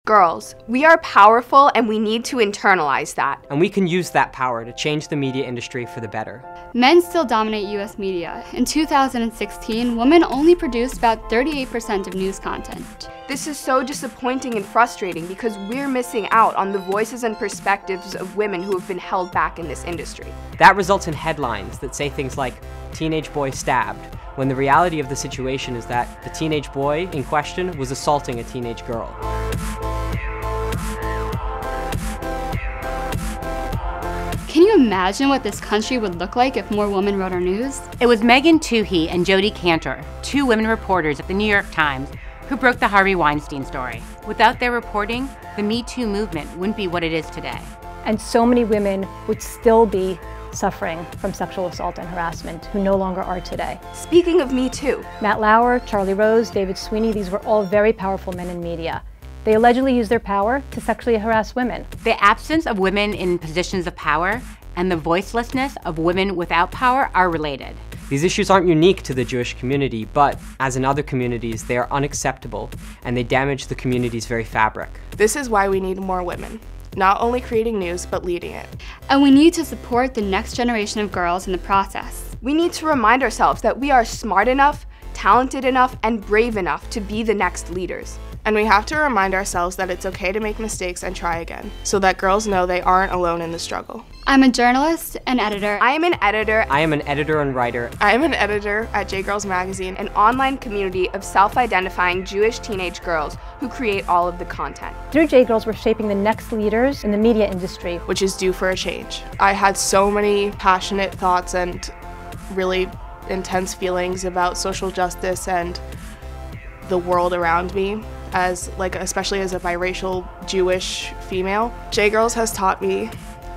Girls, we are powerful and we need to internalize that. And we can use that power to change the media industry for the better. Men still dominate US media. In 2016, women only produced about 38% of news content. This is so disappointing and frustrating because we're missing out on the voices and perspectives of women who have been held back in this industry. That results in headlines that say things like, "Teenage boy stabbed," when the reality of the situation is that the teenage boy in question was assaulting a teenage girl. Can you imagine what this country would look like if more women wrote our news? It was Megan Twohey and Jodi Kantor, two women reporters at the New York Times, who broke the Harvey Weinstein story. Without their reporting, the Me Too movement wouldn't be what it is today. And so many women would still be suffering from sexual assault and harassment who no longer are today. Speaking of Me Too, Matt Lauer, Charlie Rose, David Sweeney, these were all very powerful men in media. They allegedly used their power to sexually harass women. The absence of women in positions of power and the voicelessness of women without power are related. These issues aren't unique to the Jewish community, but as in other communities, they are unacceptable and they damage the community's very fabric. This is why we need more women, not only creating news, but leading it. And we need to support the next generation of girls in the process. we need to remind ourselves that we are smart enough, talented enough, and brave enough to be the next leaders. And we have to remind ourselves that it's okay to make mistakes and try again, so that girls know they aren't alone in the struggle. I'm a journalist and editor. I am an editor. I am an editor and writer. I am an editor at JGirls Magazine, An online community of self-identifying Jewish teenage girls who create all of the content. Through JGirls, we're shaping the next leaders in the media industry, which is due for a change. I had so many passionate thoughts and really intense feelings about social justice and the world around me, especially as a biracial Jewish female. JGirls has taught me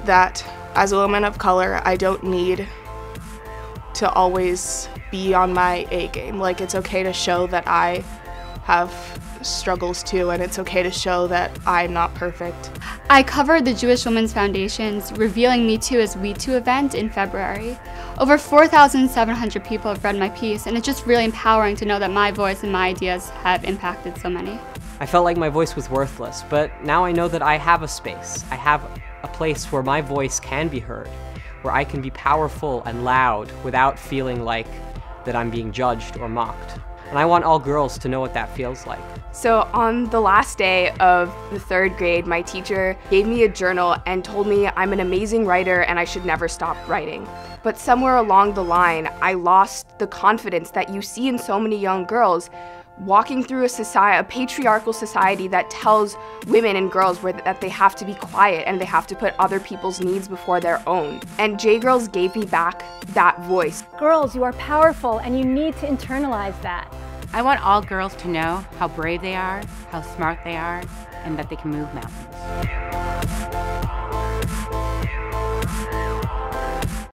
that as a woman of color, I don't need to always be on my A game. Like, it's okay to show that I have struggles too, and it's okay to show that I'm not perfect. I covered the Jewish Women's Foundation's Revealing Me Too as We Too event in February. Over 4,700 people have read my piece, and it's just really empowering to know that my voice and my ideas have impacted so many. I felt like my voice was worthless, but now I know that I have a space. I have a place where my voice can be heard, where I can be powerful and loud without feeling like that I'm being judged or mocked. And I want all girls to know what that feels like. So on the last day of the 3rd grade, my teacher gave me a journal and told me I'm an amazing writer and I should never stop writing. But somewhere along the line, I lost the confidence that you see in so many young girls walking through a patriarchal society that tells women and girls that they have to be quiet and they have to put other people's needs before their own. And JGirls gave me back that voice. Girls, you are powerful and you need to internalize that. I want all girls to know how brave they are, how smart they are, and that they can move mountains.